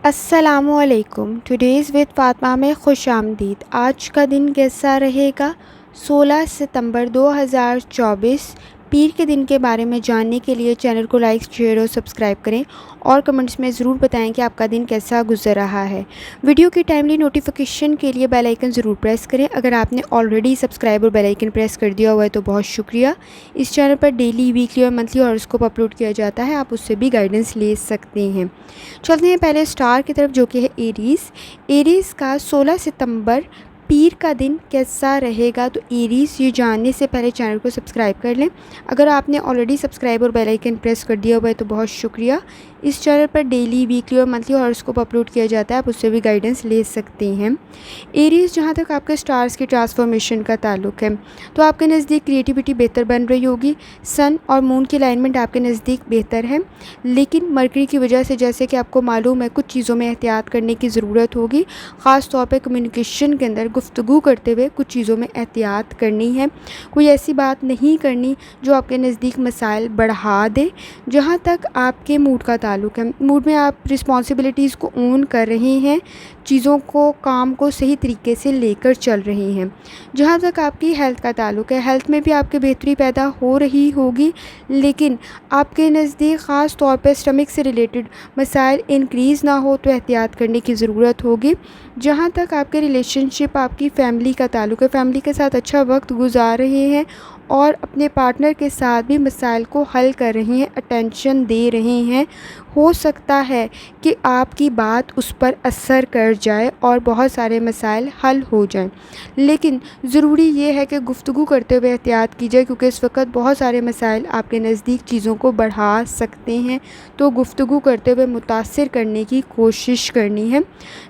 السلام علیکم، today's with Fatima میں خوش آمدید۔ آج کا دن کیسا رہے گا؟ 16 ستمبر 2024 پیر کے دن کے بارے میں جاننے کے لیے چینل کو لائک، شیئر اور سبسکرائب کریں اور کمنٹس میں ضرور بتائیں کہ آپ کا دن کیسا گزر رہا ہے۔ ویڈیو کی ٹائملی نوٹیفیکیشن کے لیے بیل آئیکن ضرور پریس کریں۔ اگر آپ نے آلریڈی سبسکرائب اور بیل آئیکن پریس کر دیا ہوا ہے تو بہت شکریہ۔ اس چینل پر ڈیلی، ویکلی اور منتھلی ہاروسکوپ اپلوڈ کیا جاتا ہے، آپ اس سے بھی گائیڈنس لے سکتے ہیں۔ چلتے ہیں پہلے اسٹار کی طرف جو کہ ہے ایریز کا 16 ستمبر پیر کا دن کیسا رہے گا؟ تو ایریز یہ جاننے سے پہلے چینل کو سبسکرائب کر لیں۔ اگر آپ نے آلریڈی سبسکرائب اور بیل آئیکن پریس کر دیا ہوا ہے تو بہت شکریہ۔ اس چینل پر ڈیلی، ویکلی اور منتھلی ہاروسکوپ اپلوڈ کیا جاتا ہے، آپ اس سے بھی گائیڈنس لے سکتے ہیں۔ ایریز جہاں تک آپ کے اسٹارز کی ٹرانسفارمیشن کا تعلق ہے تو آپ کے نزدیک کریٹیوٹی بہتر بن رہی ہوگی۔ سن اور مون کی الائنمنٹ آپ کے نزدیک بہتر ہے، لیکن مرکری کی وجہ سے جیسے کہ آپ کو معلوم ہے کچھ چیزوں میں احتیاط کرنے کی ضرورت ہوگی۔ خاص طور پہ کمیونیکیشن کے اندر گفتگو کرتے ہوئے کچھ چیزوں میں احتیاط کرنی ہے۔ کوئی ایسی بات نہیں کرنی جو آپ کے نزدیک مسائل بڑھا دے۔ جہاں تک آپ کے موڈ کا تعلق ہے، موڈ میں آپ رسپانسبلٹیز کو اون کر رہے ہیں، چیزوں کو، کام کو صحیح طریقے سے لے کر چل رہے ہیں۔ جہاں تک آپ کی ہیلتھ کا تعلق ہے، ہیلتھ میں بھی آپ کے بہتری پیدا ہو رہی ہوگی، لیکن آپ کے نزدیک خاص طور پہ اسٹمک سے ریلیٹڈ مسائل انکریز نہ ہو تو احتیاط کرنے کی ضرورت ہوگی۔ جہاں تک آپ کے ریلیشن شپ، آپ کی فیملی کا تعلق ہے، فیملی کے ساتھ اچھا وقت گزار رہے ہیں اور اپنے پارٹنر کے ساتھ بھی مسائل کو حل کر رہے ہیں، اٹینشن دے رہے ہیں۔ ہو سکتا ہے کہ آپ کی بات اس پر اثر کر جائے اور بہت سارے مسائل حل ہو جائیں، لیکن ضروری یہ ہے کہ گفتگو کرتے ہوئے احتیاط کیجیے، کیونکہ اس وقت بہت سارے مسائل آپ کے نزدیک چیزوں کو بڑھا سکتے ہیں، تو گفتگو کرتے ہوئے متاثر کرنے کی کوشش کرنی ہے۔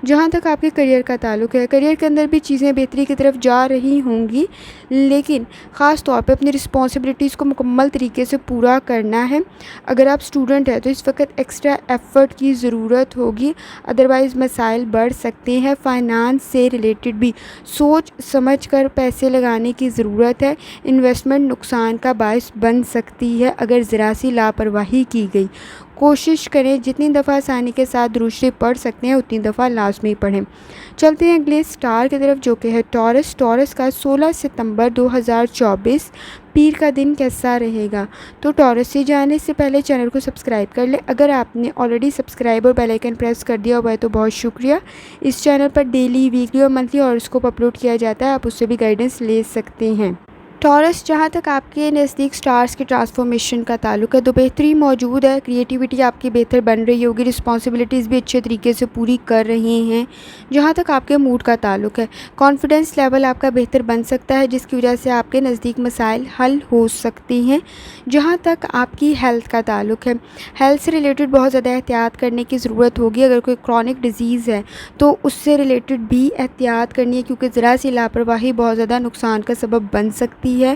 جہاں تک آپ کے کریئر کا تعلق ہے، کریئر کے اندر بھی چیزیں بہتری کی طرف جا رہی ہوں گی، لیکن خاص طور پہ اپنی رسپانسبلٹیز کو مکمل طریقے سے پورا کرنا ہے۔ اگر آپ اسٹوڈنٹ ہیں تو اس وقت ایکسٹرا ایفرٹ کی ضرورت ہوگی، ادروائز مسائل بڑھ سکتے ہیں۔ فائنانس سے ریلیٹڈ بھی سوچ سمجھ کر پیسے لگانے کی ضرورت ہے۔ انویسٹمنٹ نقصان کا باعث بن سکتی ہے اگر ذرا سی لاپرواہی کی گئی۔ کوشش کریں جتنی دفعہ آسانی کے ساتھ درود شریف پڑھ سکتے ہیں اتنی دفعہ لازمی پڑھیں۔ چلتے ہیں اگلے اسٹار کی طرف جو کہ ہے ٹورس کا 16 ستمبر 2024 پیر کا دن کیسا رہے گا؟ تو ٹورس سے جانے سے پہلے چینل کو سبسکرائب کر لیں۔ اگر آپ نے آلریڈی سبسکرائب اور بیل آئیکن پریس کر دیا ہوا ہے تو بہت شکریہ۔ اس چینل پر ڈیلی، ویکلی اور منتھلی ہاروسکوپ اپلوڈ کیا جاتا ہے، آپ اس سے بھی گائیڈنس لے سکتے ہیں۔ ٹورس جہاں تک آپ کے نزدیک سٹارز کی ٹرانسفارمیشن کا تعلق ہے تو بہتری موجود ہے، کریٹیوٹی آپ کی بہتر بن رہی ہوگی، رسپانسبلٹیز بھی اچھے طریقے سے پوری کر رہے ہیں۔ جہاں تک آپ کے موڈ کا تعلق ہے، کانفیڈنس لیول آپ کا بہتر بن سکتا ہے، جس کی وجہ سے آپ کے نزدیک مسائل حل ہو سکتے ہیں۔ جہاں تک آپ کی ہیلتھ کا تعلق ہے، ہیلتھ سے ریلیٹڈ بہت زیادہ احتیاط کرنے کی ضرورت ہوگی۔ اگر کوئی کرونک ڈیزیز ہے تو اس سے ریلیٹڈ بھی احتیاط کرنی ہے، کیونکہ ذرا سی لاپرواہی بہت زیادہ نقصان کا سبب بن سکتی ہے۔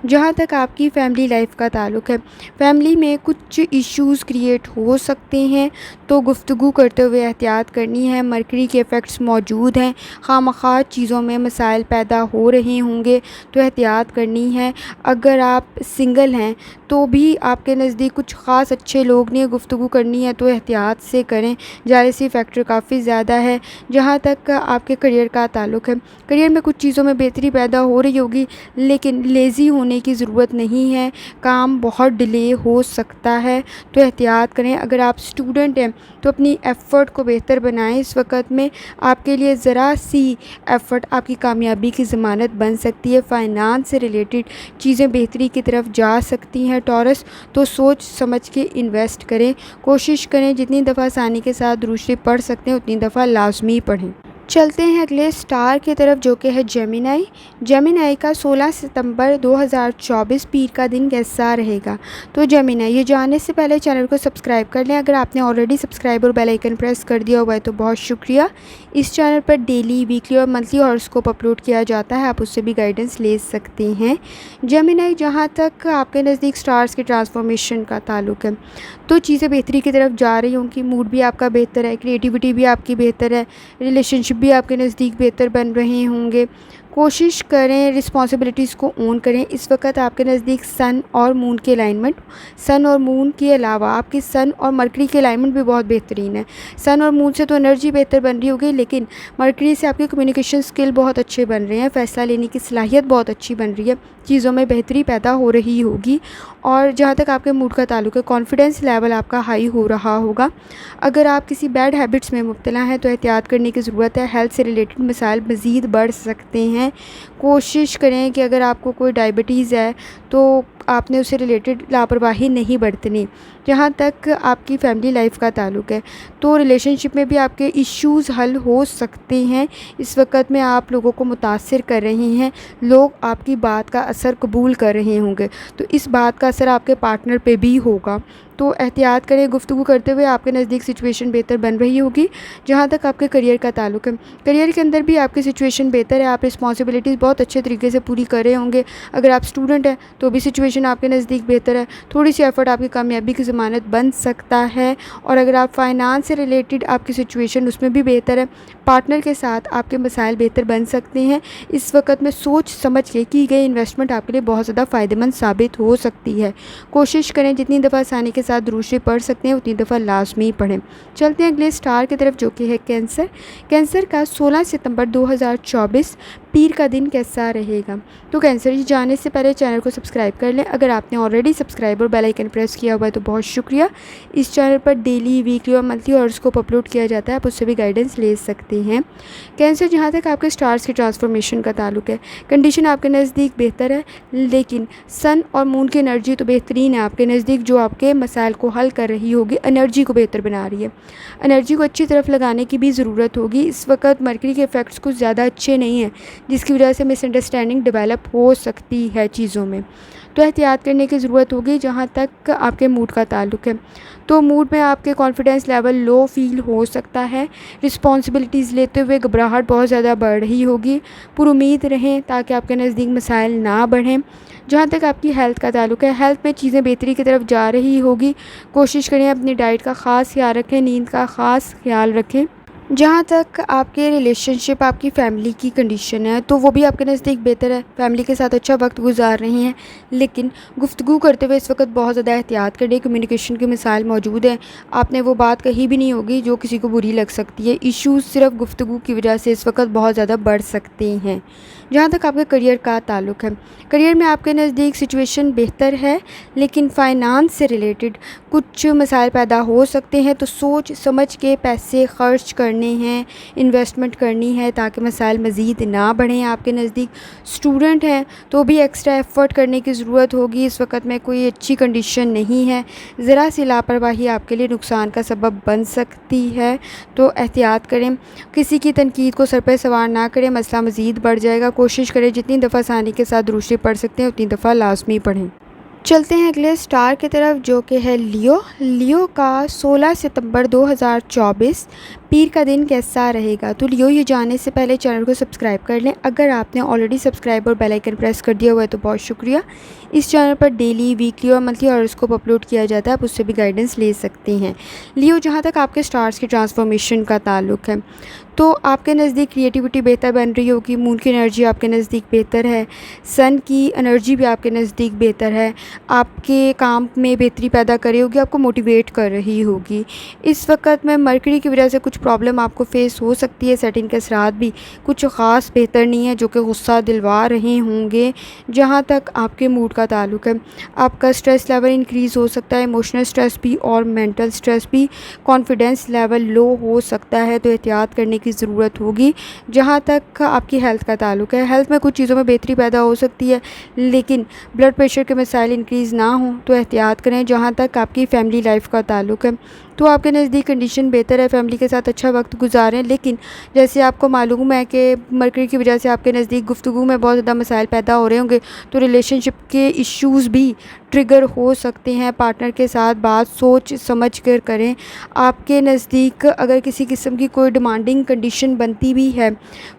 جہاں تک آپ کی فیملی لائف کا تعلق ہے، فیملی میں کچھ ایشوز کریٹ ہو سکتے ہیں تو گفتگو کرتے ہوئے احتیاط کرنی ہے۔ مرکری کے ایفیکٹس موجود ہیں، خواہ چیزوں میں مسائل پیدا ہو رہے ہوں گے تو احتیاط کرنی ہے۔ اگر آپ سنگل ہیں تو بھی آپ کے نزدیک کچھ خاص اچھے لوگ نہیں، گفتگو کرنی ہے تو احتیاط سے کریں، جالسی فیکٹر کافی زیادہ ہے۔ جہاں تک آپ کے کریئر کا تعلق ہے، کریئر میں کچھ چیزوں میں بہتری پیدا ہو رہی ہوگی، لیکن لیزی ہونے کی ضرورت نہیں ہے، کام بہت ڈیلے ہو سکتا ہے تو احتیاط کریں۔ اگر آپ اسٹوڈنٹ ہیں تو اپنی ایفرٹ کو بہتر بنائیں، اس وقت میں آپ کے لیے ذرا سی ایفرٹ آپ کی کامیابی کی ضمانت بن سکتی ہے۔ فائنانس سے ریلیٹڈ چیزیں بہتری کی طرف جا سکتی ہیں ٹورس، تو سوچ سمجھ کے انویسٹ کریں۔ کوشش کریں جتنی دفعہ آسانی کے ساتھ درود شریف پڑھ سکتے ہیں اتنی دفعہ لازمی پڑھیں۔ چلتے ہیں اگلے اسٹار کی طرف جو کہ ہے جیمینائی کا 16 ستمبر 2024 پیر کا دن کیسا رہے گا؟ تو جیمینائی یہ جاننے سے پہلے چینل کو سبسکرائب کر لیں۔ اگر آپ نے آلریڈی سبسکرائب اور بیل آئیکن پریس کر دیا ہوا ہے تو بہت شکریہ۔ اس چینل پر ڈیلی، ویکلی اور منتھلی ہاروسکوپ اپلوڈ کیا جاتا ہے، آپ اس سے بھی گائیڈنس لے سکتے ہیں۔ جیمینائی جہاں تک آپ کے نزدیک سٹارز کی ٹرانسفارمیشن کا تعلق ہے تو چیزیں بہتری کی طرف جا رہی ہوں گی، موڈ بھی آپ کا بہتر ہے، کریٹیوٹی بھی آپ کی بہتر ہے، ریلیشن شپ بھی آپ کے نزدیک بہتر بن رہے ہوں گے۔ کوشش کریں رسپانسبلٹیز کو اون کریں۔ اس وقت آپ کے نزدیک سن اور مون کی الائنمنٹ، سن اور مون کے علاوہ آپ کی سن اور مرکری کی الائنمنٹ بھی بہت بہترین ہے۔ سن اور مون سے تو انرجی بہتر بن رہی ہوگی، لیکن مرکری سے آپ کے کمیونیکیشن سکل بہت اچھے بن رہے ہیں، فیصلہ لینے کی صلاحیت بہت اچھی بن رہی ہے، چیزوں میں بہتری پیدا ہو رہی ہوگی۔ اور جہاں تک آپ کے موڈ کا تعلق ہے، کانفیڈنس لیول آپ کا ہائی ہو رہا ہوگا۔ اگر آپ کسی بیڈ ہیبٹس میں مبتلا ہیں تو احتیاط کرنے کی ضرورت ہے۔ ہیلتھ سے ریلیٹڈ مسائل مزید بڑھ سکتے ہیں۔ کوشش کریں کہ اگر آپ کو کوئی ڈائبٹیز ہے تو آپ نے اسے ریلیٹڈ لاپرواہی نہیں برتنی۔ جہاں تک آپ کی فیملی لائف کا تعلق ہے تو ریلیشن شپ میں بھی آپ کے ایشوز حل ہو سکتے ہیں۔ اس وقت میں آپ لوگوں کو متاثر کر رہے ہیں، لوگ آپ کی بات کا اثر قبول کر رہے ہوں گے، تو اس بات کا اثر آپ کے پارٹنر پہ بھی ہوگا، تو احتیاط کریں۔ گفتگو کرتے ہوئے آپ کے نزدیک سچویشن بہتر بن رہی ہوگی۔ جہاں تک آپ کے کریئر کا تعلق ہے، کریئر کے اندر بھی آپ کی سچویشن بہتر ہے، آپ رسپانسبلٹیز بہت اچھے طریقے سے پوری کر رہے ہوں گے۔ اگر آپ اسٹوڈنٹ ہیں تو بھی سچویشن آپ کے نزدیک بہتر ہے، تھوڑی سی ایفرٹ آپ کی کامیابی کی ضمانت بن سکتا ہے۔ اور اگر آپ فائنانس سے ریلیٹڈ آپ کی سچویشن اس میں بھی بہتر ہے، پارٹنر کے ساتھ آپ کے مسائل بہتر بن سکتے ہیں۔ اس وقت میں سوچ سمجھ کے کی گئی انویسٹمنٹ آپ کے لیے بہت زیادہ فائدہ مند ثابت ہو سکتی ہے۔ کوشش کریں جتنی دفعہ آسانی کے ساتھ درود شریف پڑھ سکتے ہیں اتنی دفعہ لازمی پڑھیں۔ چلتے ہیں اگلے اسٹار کی طرف جو کہ ہے کینسر۔ کینسر کا 16 ستمبر 2024 پیر کا دن کیسا رہے گا؟ تو کینسر جانے سے پہلے چینل کو سبسکرائب کر لیں۔ اگر آپ نے آلریڈی سبسکرائب اور بیل آئیکن پریس کیا ہوا ہے تو بہت شکریہ۔ اس چینل پر ڈیلی، ویکلی اور منتھلی ہاروسکوپ اپلوڈ کیا جاتا ہے، آپ اس سے بھی گائیڈنس لے سکتے ہیں۔ کینسر جہاں تک آپ کے اسٹارز کی ٹرانسفارمیشن کا تعلق ہے، کنڈیشن آپ کے نزدیک بہتر ہے، لیکن سن اور مون کی انرجی تو بہترین ہے آپ کے نزدیک، جو آپ کے مسائل کو حل کر رہی ہوگی، انرجی کو بہتر بنا رہی ہے۔ انرجی کو اچھی طرف لگانے کی بھی ضرورت ہوگی۔ اس وقت مرکری کے ایفیکٹس کچھ زیادہ اچھے نہیں ہیں، جس کی وجہ سے مس انڈرسٹینڈنگ ڈیولپ ہو سکتی ہے چیزوں میں، تو احتیاط کرنے کی ضرورت ہوگی۔ جہاں تک آپ کے موڈ کا تعلق ہے تو موڈ میں آپ کے کانفیڈنس لیول لو فیل ہو سکتا ہے، رسپانسبلٹیز لیتے ہوئے گھبراہٹ بہت زیادہ بڑھ رہی ہوگی۔ پر امید رہیں تاکہ آپ کے نزدیک مسائل نہ بڑھیں۔ جہاں تک آپ کی ہیلتھ کا تعلق ہے، ہیلتھ میں چیزیں بہتری کی طرف جا رہی ہوگی۔ کوشش کریں اپنی ڈائٹ کا خاص خیال رکھیں، نیند کا خاص خیال رکھیں۔ جہاں تک آپ کے ریلیشن شپ، آپ کی فیملی کی کنڈیشن ہے تو وہ بھی آپ کے نزدیک بہتر ہے، فیملی کے ساتھ اچھا وقت گزار رہے ہیں، لیکن گفتگو کرتے ہوئے اس وقت بہت زیادہ احتیاط کریں۔ کمیونیکیشن کی مسائل موجود ہیں، آپ نے وہ بات کہی بھی نہیں ہوگی جو کسی کو بری لگ سکتی ہے۔ ایشوز صرف گفتگو کی وجہ سے اس وقت بہت زیادہ بڑھ سکتے ہیں۔ جہاں تک آپ کے کریئر کا تعلق ہے، کریئر میں آپ کے نزدیک سچویشن بہتر ہے، لیکن فائنانس سے ریلیٹڈ کچھ مسائل پیدا ہو سکتے ہیں، تو سوچ سمجھ کے پیسے خرچ کرنے ہیں، انویسٹمنٹ کرنی ہے تاکہ مسائل مزید نہ بڑھیں۔ آپ کے نزدیک اسٹوڈنٹ ہیں تو بھی ایکسٹرا ایفرٹ کرنے کی ضرورت ہوگی۔ اس وقت میں کوئی اچھی کنڈیشن نہیں ہے، ذرا سی لاپرواہی آپ کے لیے نقصان کا سبب بن سکتی ہے، تو احتیاط کریں۔ کسی کی تنقید کو سر پہ سوار نہ کریں، مسئلہ مزید بڑھ جائے گا۔ کوشش کریں جتنی دفعہ آسانی کے ساتھ درود شریف پڑھ سکتے ہیں اتنی دفعہ لازمی پڑھیں۔ چلتے ہیں اگلے اسٹار کی طرف جو کہ ہے لیو۔ لیو کا 16 ستمبر 2024 پیر کا دن کیسا رہے گا؟ تو لیو یہ جاننے سے پہلے چینل کو سبسکرائب کر لیں۔ اگر آپ نے آلریڈی سبسکرائب اور بیل آئیکن پریس کر دیا ہوا ہے تو بہت شکریہ۔ اس چینل پر ڈیلی، ویکلی اور منتھلی ہاروسکوپ اپلوڈ کیا جاتا ہے، آپ اس سے بھی گائیڈنس لے سکتے ہیں۔ لیو جہاں تک آپ کے اسٹارز کی ٹرانسفارمیشن کا تعلق ہے تو آپ کے نزدیک کریٹیوٹی بہتر بن رہی ہوگی، مون کی انرجی آپ کے نزدیک بہتر ہے، سن کی انرجی بھی آپ کے نزدیک بہتر ہے، آپ کے کام میں بہتری پیدا کر رہی ہوگی، آپ کو موٹیویٹ کر رہی ہوگی۔ اس وقت میں مرکری کی وجہ سے کچھ پرابلم آپ کو فیس ہو سکتی ہے، سیٹنگ کے اثرات بھی کچھ خاص بہتر نہیں ہے جو کہ غصہ دلوا رہے ہوں گے۔ جہاں تک آپ کے موڈ کا تعلق ہے، آپ کا اسٹریس لیول انکریز ہو سکتا ہے، ایموشنل اسٹریس بھی اور مینٹل اسٹریس بھی، کانفیڈنس لیول لو ہو سکتا ہے، تو احتیاط کرنے کی ضرورت ہوگی۔ جہاں تک آپ کی ہیلتھ کا تعلق ہے، ہیلتھ میں کچھ چیزوں میں بہتری پیدا ہو سکتی ہے، لیکن بلڈ پریشر کے مسائل انکریز نہ ہوں تو احتیاط کریں۔ جہاں تک آپ کی فیملی لائف کا تعلق ہے تو آپ کے نزدیک کنڈیشن بہتر ہے، فیملی کے ساتھ اچھا وقت گزاریں، لیکن جیسے آپ کو معلوم ہے کہ مرکری کی وجہ سے آپ کے نزدیک گفتگو میں بہت زیادہ مسائل پیدا ہو رہے ہوں گے، تو ریلیشن شپ کے ایشوز بھی ٹریگر ہو سکتے ہیں۔ پارٹنر کے ساتھ بات سوچ سمجھ کر کریں۔ آپ کے نزدیک اگر کسی قسم کی کوئی ڈیمانڈنگ کنڈیشن بنتی بھی ہے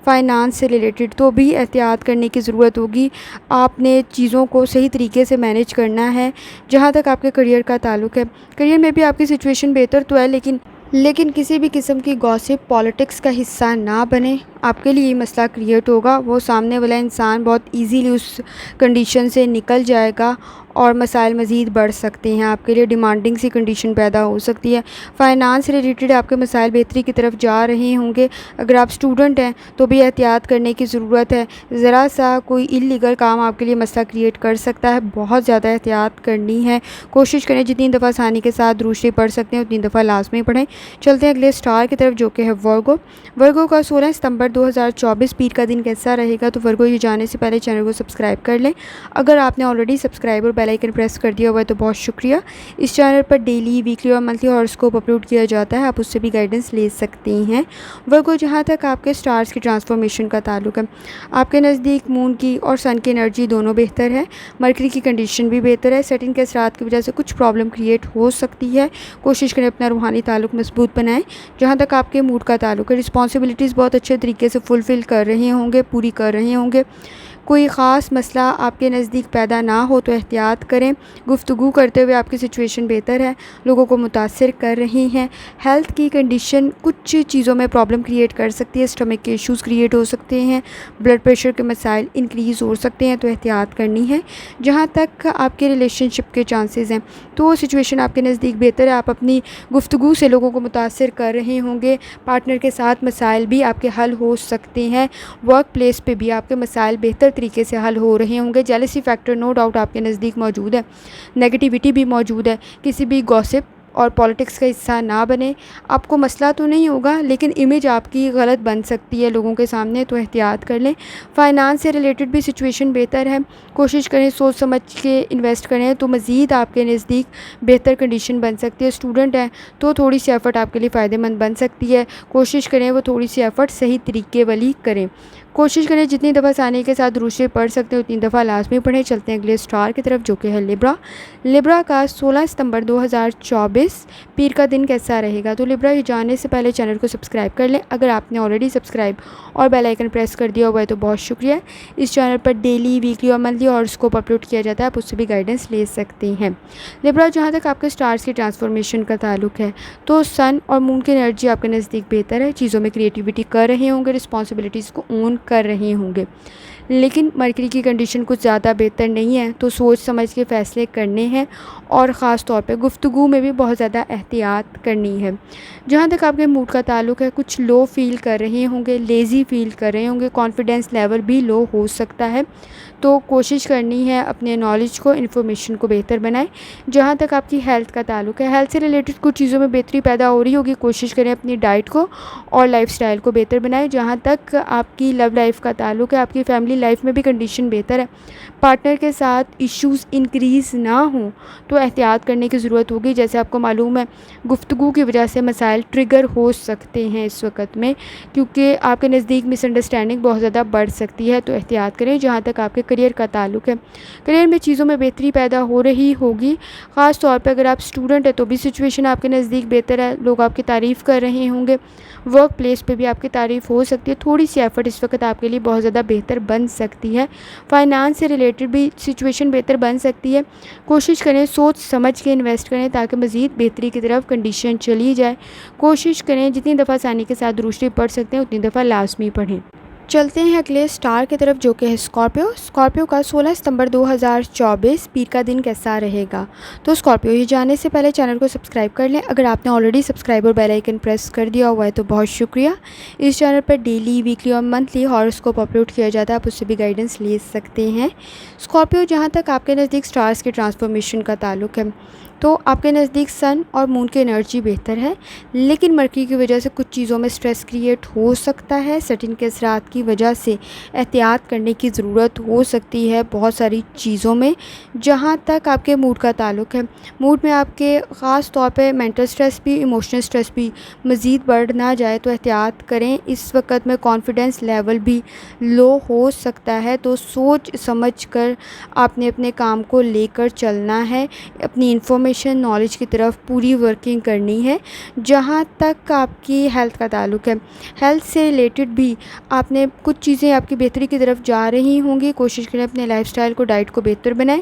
فائنانس سے ریلیٹڈ تو بھی احتیاط کرنے کی ضرورت ہوگی، آپ نے چیزوں کو صحیح طریقے سے مینیج کرنا ہے۔ جہاں تک آپ کے کریئر کا تعلق ہے، کریئر میں بھی آپ کی سچویشن بہتر تو ہے، لیکن کسی بھی قسم کی گوسپ پالیٹکس کا حصہ نہ بنیں۔ آپ کے لیے یہ مسئلہ کریٹ ہوگا، وہ سامنے والا انسان بہت ایزیلی اس کنڈیشن سے نکل جائے گا اور مسائل مزید بڑھ سکتے ہیں، آپ کے لیے ڈیمانڈنگ سی کنڈیشن پیدا ہو سکتی ہے۔ فائنانس سے ریلیٹڈ آپ کے مسائل بہتری کی طرف جا رہے ہوں گے۔ اگر آپ اسٹوڈنٹ ہیں تو بھی احتیاط کرنے کی ضرورت ہے، ذرا سا کوئی انلیگل کام آپ کے لیے مسئلہ کریٹ کر سکتا ہے، بہت زیادہ احتیاط کرنی ہے۔ کوشش کریں جتنی دفعہ آسانی کے ساتھ درود شریف پڑھ سکتے ہیں اتنی دفعہ لازمی پڑھیں۔ چلتے ہیں اگلے اسٹار کی طرف جو کہ ہے ورگو۔ ورگو کا 16 ستمبر 2024 پیر کا دن کیسا رہے گا؟ تو ورگو یہ جانے سے پہلے چینل کو سبسکرائب کر لیں، اگر آپ نے آلریڈی سبسکرائب اور بیل آئیکن پریس کر دیا ہوا ہے تو بہت شکریہ۔ اس چینل پر ڈیلی، ویکلی اور منتھلی ہاروسکوپ اپلوڈ کیا جاتا ہے، آپ اس سے بھی گائیڈنس لے سکتے ہیں۔ ورگو جہاں تک آپ کے سٹارز کی ٹرانسفارمیشن کا تعلق ہے، آپ کے نزدیک مون کی اور سن کی انرجی دونوں بہتر ہے، مرکری کی کنڈیشن بھی بہتر ہے، سیٹنگ کے اثرات کی وجہ سے کچھ پرابلم کریٹ ہو سکتی ہے، کوشش کریں اپنا روحانی تعلق مضبوط بنائیں۔ جہاں تک آپ کے موڈ کا تعلق ہے، رسپانسبلٹیز بہت اچھے طریقے سے فلفل کر رہے ہوں گے، پوری کر رہے ہوں گے، کوئی خاص مسئلہ آپ کے نزدیک پیدا نہ ہو تو احتیاط کریں۔ گفتگو کرتے ہوئے آپ کی سچویشن بہتر ہے، لوگوں کو متاثر کر رہی ہیں۔ ہیلتھ کی کنڈیشن کچھ چیزوں میں پرابلم کریٹ کر سکتی ہے، اسٹمک کے ایشوز کریٹ ہو سکتے ہیں، بلڈ پریشر کے مسائل انکریز ہو سکتے ہیں، تو احتیاط کرنی ہے۔ جہاں تک آپ کے ریلیشن شپ کے چانسز ہیں تو سچویشن آپ کے نزدیک بہتر ہے، آپ اپنی گفتگو سے لوگوں کو متاثر کر رہے ہوں گے، پارٹنر کے ساتھ مسائل بھی آپ کے حل ہو سکتے ہیں، ورک پلیس پہ بھی آپ کے مسائل بہتر طریقے سے حل ہو رہے ہوں گے۔ جیلسی فیکٹر نو ڈاؤٹ آپ کے نزدیک موجود ہے، نیگیٹیوٹی بھی موجود ہے، کسی بھی گوسپ اور پالیٹکس کا حصہ نہ بنے۔ آپ کو مسئلہ تو نہیں ہوگا لیکن امیج آپ کی غلط بن سکتی ہے لوگوں کے سامنے، تو احتیاط کر لیں۔ فائنانس سے ریلیٹڈ بھی سچویشن بہتر ہے، کوشش کریں سوچ سمجھ کے انویسٹ کریں تو مزید آپ کے نزدیک بہتر کنڈیشن بن سکتی ہے۔ اسٹوڈنٹ ہیں تو تھوڑی سی ایفرٹ آپ کے لیے فائدہ مند بن سکتی ہے، کوشش کریں وہ تھوڑی سی ایفرٹ صحیح طریقے والی کریں۔ کوشش کریں جتنی دفعہ آسانی کے ساتھ درود شریف پڑھ سکتے ہیں اتنی دفعہ لازمی پڑھیں۔ چلتے ہیں اگلے اسٹار کی طرف جو کہ ہے لیبرا۔ لیبرا کا 16 ستمبر 2024 پیر کا دن کیسا رہے گا؟ تو لیبرا یہ جاننے سے پہلے چینل کو سبسکرائب کر لیں، اگر آپ نے آلریڈی سبسکرائب اور بیل آئیکن پریس کر دیا ہوا ہے تو بہت شکریہ۔ اس چینل پر ڈیلی، ویکلی اور منتھلی ہاروسکوپ اپلوڈ کیا جاتا ہے، آپ اس سے بھی گائیڈنس لے سکتے ہیں۔ لیبرا جہاں تک آپ کے سٹارز کی ٹرانسفارمیشن کا تعلق ہے تو سن اور مون کی انرجی آپ کے نزدیک بہتر ہے، چیزوں میں کریٹیوٹی کر رہے ہوں گے، رسپانسبلٹیز کو اون کر رہے ہوں گے، لیکن مرکری کی کنڈیشن کچھ زیادہ بہتر نہیں ہے، تو سوچ سمجھ کے فیصلے کرنے ہیں اور خاص طور پہ گفتگو میں بھی بہت زیادہ احتیاط کرنی ہے۔ جہاں تک آپ کے موڈ کا تعلق ہے، کچھ لو فیل کر رہے ہوں گے، لیزی فیل کر رہے ہوں گے، کانفیڈنس لیول بھی لو ہو سکتا ہے، تو کوشش کرنی ہے اپنے نالج کو، انفارمیشن کو بہتر بنائیں۔ جہاں تک آپ کی ہیلتھ کا تعلق ہے، ہیلتھ سے ریلیٹڈ کچھ چیزوں میں بہتری پیدا ہو رہی ہوگی، کوشش کریں اپنی ڈائٹ کو اور لائف سٹائل کو بہتر بنائیں۔ جہاں تک آپ کی لو لائف کا تعلق ہے، آپ کی فیملی لائف میں بھی کنڈیشن بہتر ہے، پارٹنر کے ساتھ ایشوز انکریز نہ ہوں تو احتیاط کرنے کی ضرورت ہوگی۔ جیسے آپ کو معلوم ہے گفتگو کی وجہ سے مسائل ٹریگر ہو سکتے ہیں اس وقت میں، کیونکہ آپ کے نزدیک مس انڈرسٹینڈنگ بہت زیادہ بڑھ سکتی ہے، تو احتیاط کریں۔ جہاں تک آپ کے کریئر کا تعلق ہے، کریئر میں چیزوں میں بہتری پیدا ہو رہی ہوگی، خاص طور پہ اگر آپ اسٹوڈنٹ ہیں تو بھی سچویشن آپ کے نزدیک بہتر ہے، لوگ آپ کی تعریف کر رہے ہوں گے، ورک پلیس پہ بھی آپ کی تعریف ہو سکتی ہے، تھوڑی سی ایفرٹ اس وقت آپ کے لیے بہت زیادہ بہتر بن سکتی ہے۔ فائنانس سے ریلیٹڈ بھی سچویشن بہتر بن سکتی ہے، کوشش کریں سوچ سمجھ کے انویسٹ کریں تاکہ مزید بہتری کی طرف کنڈیشن چلی جائے، کوشش کریں جتنی دفعہ آسانی کے ساتھ درود شریف پڑھ سکتے ہیں اتنی دفعہ لازمی پڑھیں۔ چلتے ہیں اگلے اسٹار کی طرف جو کہ ہے اسکارپیو۔ اسکارپیو کا 16 ستمبر 2024 پیر کا دن کیسا رہے گا؟ تو اسکارپیو یہ جاننے سے پہلے چینل کو سبسکرائب کر لیں، اگر آپ نے آلریڈی سبسکرائب اور بیل آئیکن پریس کر دیا ہوا ہے تو بہت شکریہ۔ اس چینل پر ڈیلی، ویکلی اور منتھلی ہاروسکوپ اپلوڈ کیا جاتا ہے، آپ اس سے بھی گائیڈنس لے سکتے ہیں۔ اسکارپیو جہاں تک آپ کے نزدیک سٹارز کی ٹرانسفارمیشن کا تعلق ہے تو آپ کے نزدیک سن اور مون کی انرجی بہتر ہے، لیکن مرکری کی وجہ سے کچھ چیزوں میں سٹریس کریٹ ہو سکتا ہے، سیٹنگ کے اثرات کی وجہ سے احتیاط کرنے کی ضرورت ہو سکتی ہے بہت ساری چیزوں میں۔ جہاں تک آپ کے موڈ کا تعلق ہے، موڈ میں آپ کے خاص طور پہ مینٹل سٹریس بھی، ایموشنل سٹریس بھی مزید بڑھ نہ جائے تو احتیاط کریں۔ اس وقت میں کانفیڈنس لیول بھی لو ہو سکتا ہے، تو سوچ سمجھ کر آپ نے اپنے کام کو لے کر چلنا ہے، اپنی انفارمیشن نالج کی طرف پوری ورکنگ کرنی ہے۔ جہاں تک آپ کی ہیلتھ کا تعلق ہے، ہیلتھ سے ریلیٹڈ بھی آپ نے کچھ چیزیں آپ کی بہتری کی طرف جا رہی ہوں گی، کوشش کریں اپنے لائف سٹائل کو، ڈائٹ کو بہتر بنائیں۔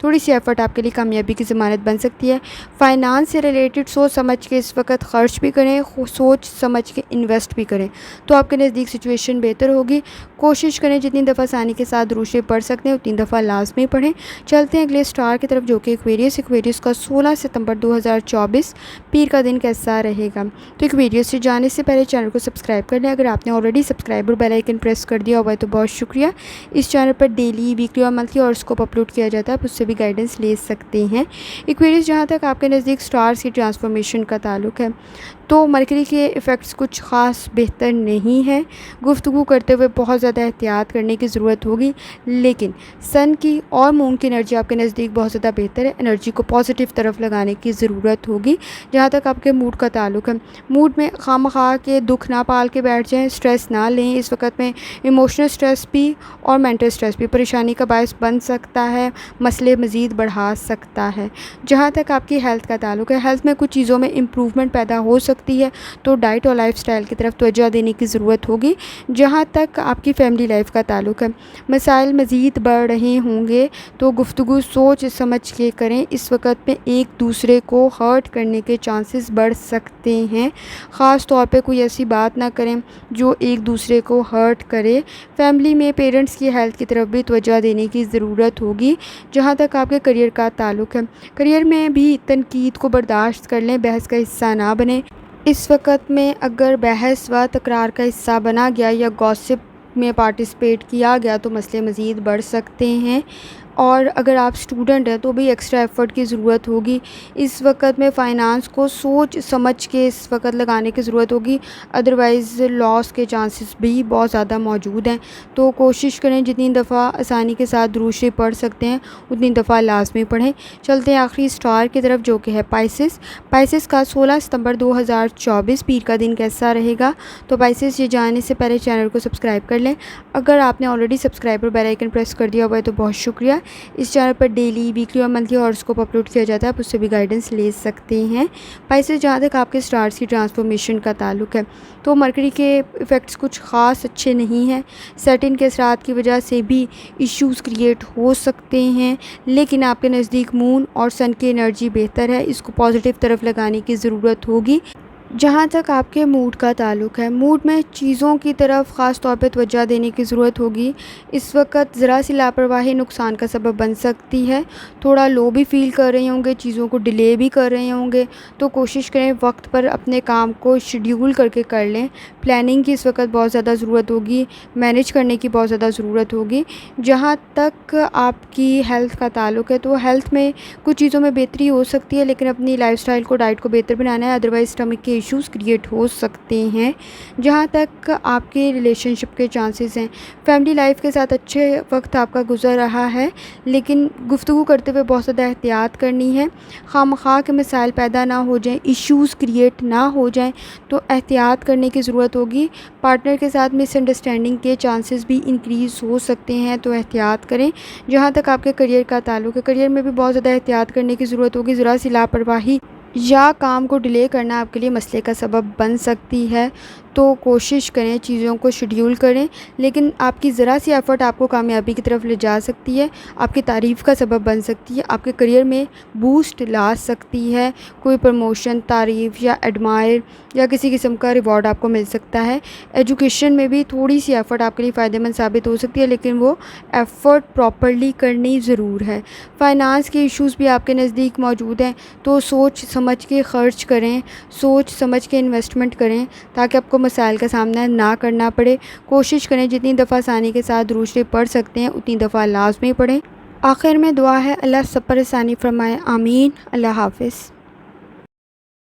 تھوڑی سی ایفرٹ آپ کے لیے کامیابی کی ضمانت بن سکتی ہے۔ فائنانس سے ریلیٹڈ سوچ سمجھ کے اس وقت خرچ بھی کریں، سوچ سمجھ کے انویسٹ بھی کریں تو آپ کے نزدیک سچویشن بہتر ہوگی۔ کوشش کریں جتنی دفعہ آسانی کے ساتھ درود شریف پڑھ سکتے ہیں اتنی دفعہ لازمی پڑھیں۔ چلتے ہیں اگلے اسٹار کی طرف جو کہ ایکویریس کا 16 ستمبر 2024 پیر کا دن کیسا رہے گا۔ تو ایکویریس سے جانے سے پہلے چینل کو سبسکرائب کر لیں، اگر آپ نے آلریڈی سبسکرائب اور بیل آئیکن پریس کر دیا ہوا ہے تو بہت شکریہ۔ اس چینل پر ڈیلی، ویکلی اور منتھلی ہاروسکوپ اپلوڈ کیا جاتا ہے، آپ اس سے بھی گائیڈنس لے سکتے ہیں۔ ایکویریس جہاں تک آپ کے نزدیک اسٹارز کی ٹرانسفارمیشن کا تعلق ہے تو مرکری کے ایفیکٹس کچھ خاص بہتر نہیں ہیں، گفتگو کرتے ہوئے بہت زیادہ احتیاط کرنے کی ضرورت ہوگی، لیکن سن کی اور مون کی انرجی آپ کے نزدیک بہت زیادہ بہتر ہے، انرجی کو پازیٹیو طرف لگانے کی ضرورت ہوگی۔ جہاں تک آپ کے موڈ کا تعلق ہے، موڈ میں خواہ کے دکھ نہ پال کے بیٹھ جائیں، سٹریس نہ لیں، اس وقت میں ایموشنل سٹریس بھی اور مینٹل سٹریس بھی پریشانی کا باعث بن سکتا ہے، مسئلے مزید بڑھا سکتا ہے۔ جہاں تک آپ کی ہیلتھ کا تعلق ہے، ہیلتھ میں کچھ چیزوں میں امپروومنٹ پیدا ہو سکتی ہے تو ڈائٹ اور لائف سٹائل کی طرف توجہ دینے کی ضرورت ہوگی۔ جہاں تک آپ کی فیملی لائف کا تعلق ہے، مسائل مزید بڑھ رہے ہوں گے تو گفتگو سوچ سمجھ کے کریں، اس وقت میں ایک دوسرے کو ہرٹ کرنے کے چانسز بڑھ سکتے ہیں، خاص طور پہ کوئی ایسی بات نہ کریں جو ایک دوسرے کو ہرٹ کرے۔ فیملی میں پیرنٹس کی ہیلتھ کی طرف بھی توجہ دینے کی ضرورت ہوگی۔ جہاں تک آپ کے کریئر کا تعلق ہے، کریئر میں بھی تنقید کو برداشت کر لیں، بحث کا حصہ نہ بنیں۔ اس وقت میں اگر بحث و تکرار کا حصہ بنا گیا یا گوسپ میں پارٹیسپیٹ کیا گیا تو مسئلے مزید بڑھ سکتے ہیں، اور اگر آپ اسٹوڈنٹ ہیں تو بھی ایکسٹرا ایفرٹ کی ضرورت ہوگی۔ اس وقت میں فائنانس کو سوچ سمجھ کے اس وقت لگانے کی ضرورت ہوگی، ادروائز لاس کے چانسز بھی بہت زیادہ موجود ہیں، تو کوشش کریں جتنی دفعہ آسانی کے ساتھ درود شریف پڑھ سکتے ہیں اتنی دفعہ لازمی پڑھیں۔ چلتے ہیں آخری اسٹار کی طرف جو کہ ہے پائسس کا 16 ستمبر 2024 پیر کا دن کیسا رہے گا۔ تو پائسس یہ جاننے سے پہلے چینل کو سبسکرائب کر لیں، اگر آپ نے آلریڈی سبسکرائب اور بیل آئیکن پریس کر دیا ہوا ہے تو بہت شکریہ۔ اس چینل پر ڈیلی، ویکلی اور منتھلی ہاروسکوپ اپلوڈ کیا جاتا ہے، آپ اس سے بھی گائیڈنس لے سکتے ہیں۔ پائسس جہاں تک آپ کے اسٹارز کی ٹرانسفارمیشن کا تعلق ہے تو مرکری کے ایفیکٹس کچھ خاص اچھے نہیں ہیں، سیٹن کے اثرات کی وجہ سے بھی ایشوز کریٹ ہو سکتے ہیں، لیکن آپ کے نزدیک مون اور سن کی انرجی بہتر ہے، اس کو پازیٹیو طرف لگانے کی ضرورت ہوگی۔ جہاں تک آپ کے موڈ کا تعلق ہے، موڈ میں چیزوں کی طرف خاص طور پہ توجہ دینے کی ضرورت ہوگی۔ اس وقت ذرا سی لاپرواہی نقصان کا سبب بن سکتی ہے، تھوڑا لو بھی فیل کر رہے ہوں گے، چیزوں کو ڈیلے بھی کر رہے ہوں گے، تو کوشش کریں وقت پر اپنے کام کو شیڈیول کر کے کر لیں۔ پلاننگ کی اس وقت بہت زیادہ ضرورت ہوگی، مینیج کرنے کی بہت زیادہ ضرورت ہوگی۔ جہاں تک آپ کی ہیلتھ کا تعلق ہے تو ہیلتھ میں کچھ چیزوں میں بہتری ہو سکتی ہے، لیکن اپنی لائف سٹائل کو، ڈائٹ کو بہتر بنانا ہے، ادروائز اسٹمک کے ایشوز کریٹ ہو سکتے ہیں۔ جہاں تک آپ کے ریلیشن شپ کے چانسز ہیں، فیملی لائف کے ساتھ اچھے وقت آپ کا گزر رہا ہے، لیکن گفتگو کرتے ہوئے بہت زیادہ احتیاط کرنی ہے، خواہ کے مسائل پیدا نہ ہو جائیں، ایشوز کریٹ نہ ہو جائیں تو احتیاط کرنے کی ضرورت ہوگی۔ پارٹنر کے ساتھ مس انڈرسٹینڈنگ کے چانسز بھی انکریز ہو سکتے ہیں تو احتیاط کریں۔ جہاں تک آپ کے کریئر کا تعلق ہے، کریئر میں بھی بہت زیادہ احتیاط کرنے کی ضرورت ہوگی، ذرا سی لاپرواہی یا کام کو ڈیلے کرنا آپ کے لیے مسئلے کا سبب بن سکتی ہے، تو کوشش کریں چیزوں کو شیڈیول کریں، لیکن آپ کی ذرا سی ایفرٹ آپ کو کامیابی کی طرف لے جا سکتی ہے، آپ کی تعریف کا سبب بن سکتی ہے، آپ کے کریئر میں بوسٹ لا سکتی ہے، کوئی پروموشن، تعریف یا ایڈمائر یا کسی قسم کا ریوارڈ آپ کو مل سکتا ہے۔ ایجوکیشن میں بھی تھوڑی سی ایفرٹ آپ کے لیے فائدہ مند ثابت ہو سکتی ہے، لیکن وہ ایفرٹ پراپرلی کرنی ضرور ہے۔ فائنانس کے ایشوز بھی آپ کے نزدیک موجود ہیں تو سوچ سمجھ کے خرچ کریں، سوچ سمجھ کے انویسٹمنٹ کریں تاکہ آپ کو مسائل کا سامنا نہ کرنا پڑے۔ کوشش کریں جتنی دفعہ آسانی کے ساتھ درود شریف پڑھ سکتے ہیں اتنی دفعہ لازمی پڑھیں۔ آخر میں دعا ہے، اللہ سب پر آسانی فرمائے، آمین۔ اللہ حافظ۔